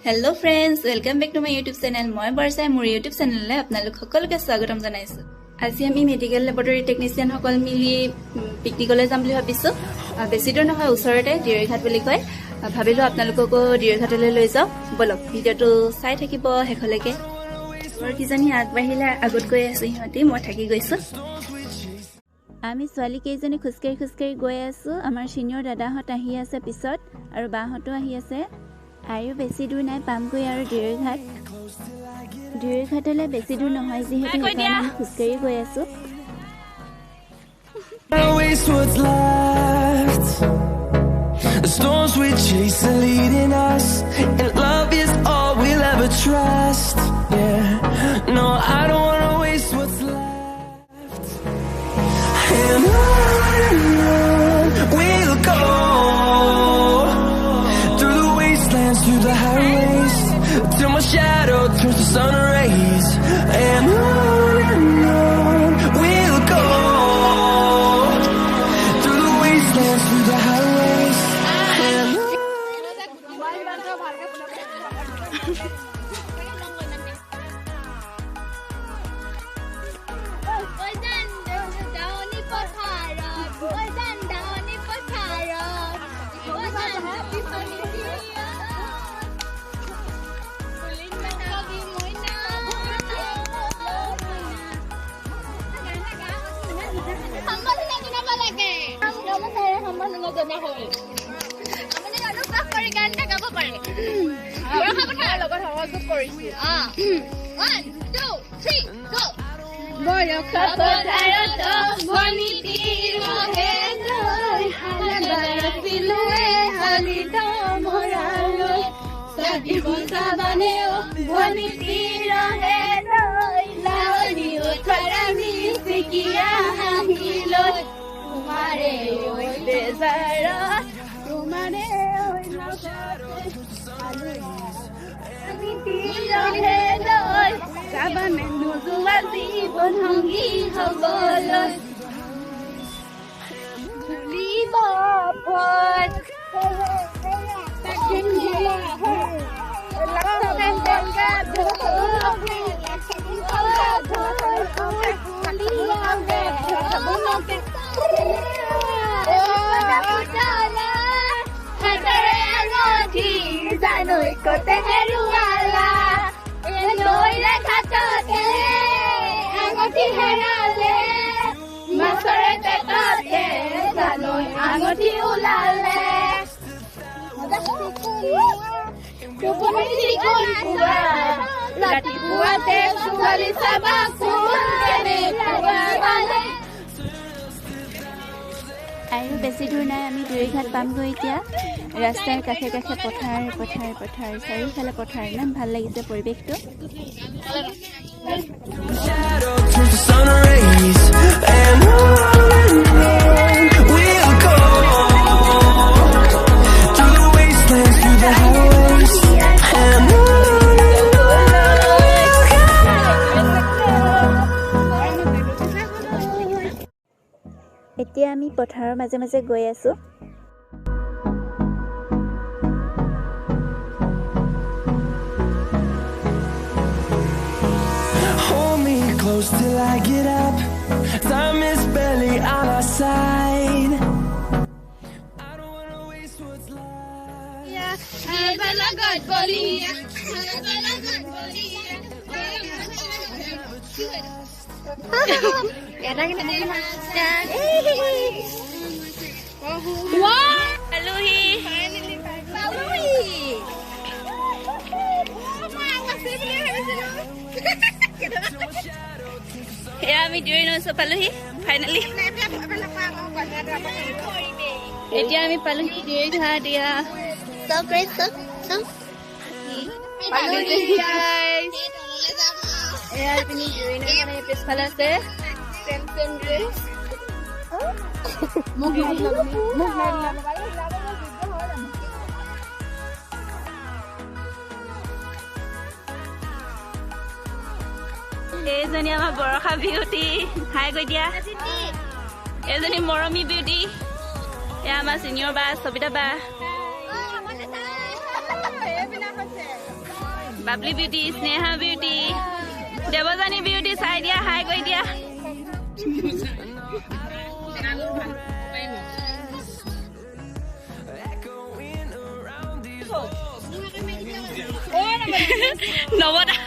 Hello friends, welcome back to my YouTube channel. মই Barsha মোৰ YouTube channel আপোনালোক সকলোকে স্বাগতম জনাইছো। আজি আমি মেডিকেল ল্যাবৰেটৰী টেকনিশিয়ান সকল মিলি পিকনিকলৈ যাম বুলি ভাবিছো। বেছি দূৰ নহয়, ওচৰতে ডিৰঘাট বুলি কয়। ভাবিলো আপোনালোককো ডিৰঘাটলৈ লৈ যাও। বলক ভিডিওটো চাই থাকিব হেখলৈকে। মোৰ কিজনী আগবাঢ়িলে আগত গৈ আছে সিহঁতি, মই থাকি গৈছো। আমি ছোৱালী কেইজনী খুচকাৰি গৈ আছো। আমাৰ সিনিয়ৰ দাদাহঁত আহি আছে পিছত আৰু বাহঁতো আহি আছে। আৰু বেছি দূৰ নাই, পামগৈ আৰু ডিৰঘাটলৈ বেছি দূৰ নহয় যিহেতু সেইকাৰণে আমি খুচকাৰি গৈ আছো। The storms we chase are leading us, and love is all we'll ever trust. Yeah, no, I don't wanna waste what's left. And on we'll go, through the wastelands, through the highways, till my shadow turns to sun rays. And on we'll go, through the wastelands, through the highways. আৰু বেছি দূৰ নাই, আমি ডিৰঘাট পামগৈ এতিয়া। ৰাস্তাৰ কাষে কাষে পথাৰ চাৰিওফালে পথাৰ, ইমান ভাল লাগিছে পৰিৱেশটো। এতিয়া আমি পথাৰৰ মাজে মাজে গৈ আছো। Hold me close till I get up. Time is barely on our side. I don't wanna waste what's left. আমি ডিৰঘাট পালোহি ফাইনেলি। এতিয়া আমি পালোহি ডিৰঘাট। পিছফালে আছে এইজনী আমাৰ বৰষা বিউটি। হাই কৈ দিয়া। এইজনী মৰমী বিউটি। এয়া আমাৰ চিনিয়ৰ বা সবিতা বা। Babli beauty Sneha beauty Devjani beauty চাই দিয়া হাই কৈ দিয়া নবদা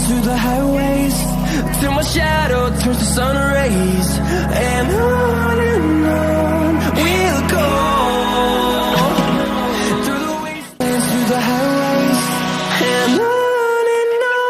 through the highways till my shadow turns to sun rays and on we'll go through the wastelands through the highways and on we'll go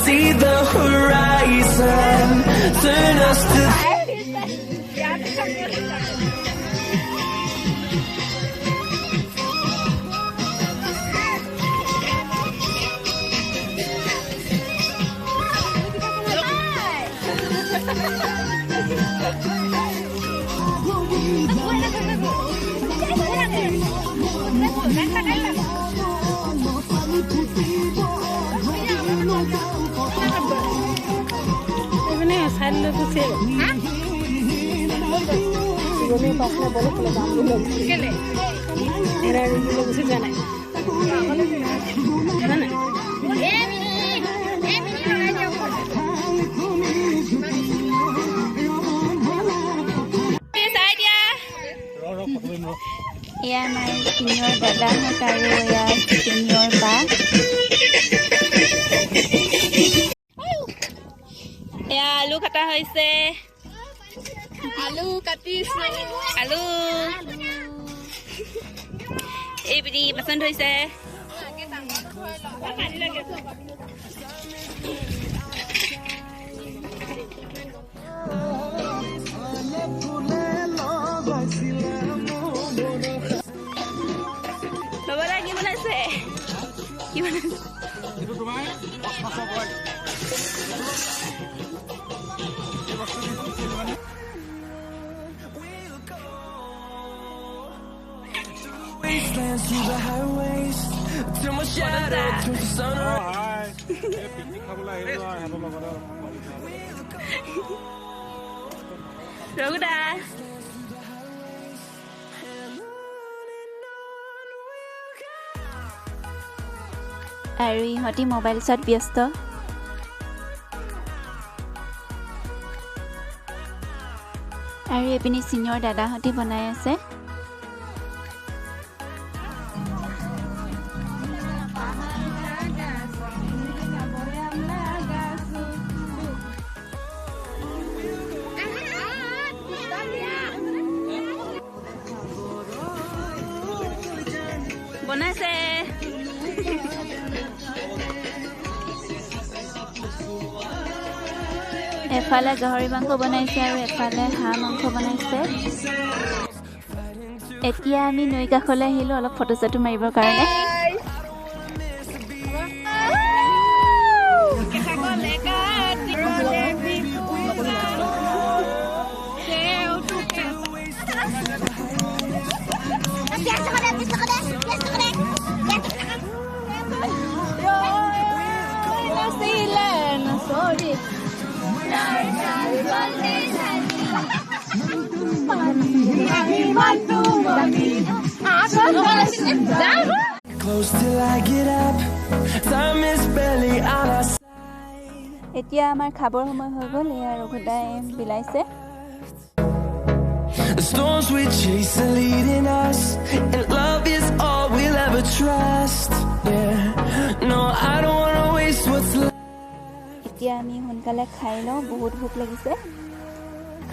see the horizon turn us to Yeah, my senior dada tayo ya senior ba. Yeah, alu kata hoise. Alu katisu. Alu. Ebini pasand hoise. itu তোমার মাছ বয় wastelands through the highways till my shadow turns to sun rays picnic খাবলৈ আহিলো আৰু লগত ৰগুদা আৰু ইহঁতি mobile চাত ব্যস্ত আৰু এপিনি সিনিয়ৰ দাদাহঁতি বনাই আছে বনাইছে এফালে গাহৰি মাংস বনাইছে আৰু এফালে হাঁহ মাংস বনাইছে এতিয়া আমি নৈ কাষলৈ আহিলো অলপ ফটো চটো মাৰিবৰ কাৰণে close till I get up time is barely on our side এতিয়া আমাৰ খাবৰ সময় হৈ গ'ল ইয়াৰ ৰঘুদাই বিলাইছে the storms we chase are leading us and love is all we'll ever trust yeah no I don't want to waste what's left এতিয়া আমি সোনকালে খাই লওঁ বহুত ভোক লাগিছে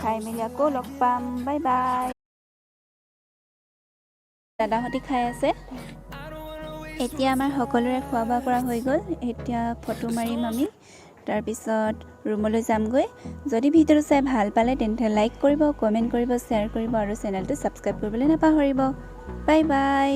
খাই মেলি আকৌ লগ পাম বাই বাই দাদাহঁতি খাই আছে এতিয়া আমাৰ সকলোৰে খোৱা বোৱা কৰা হৈ গ'ল এতিয়া ফটো মাৰিম আমি তাৰ পিছত ৰুমলৈ যামগৈ যদি ভিডিঅ'টো চাই ভাল পালে তেন্তে লাইক কৰিব কমেণ্ট কৰিব শ্বেয়াৰ কৰিব আৰু চেনেলটো ছাবস্ক্ৰাইব কৰিবলৈ নাপাহৰিব বাই বাই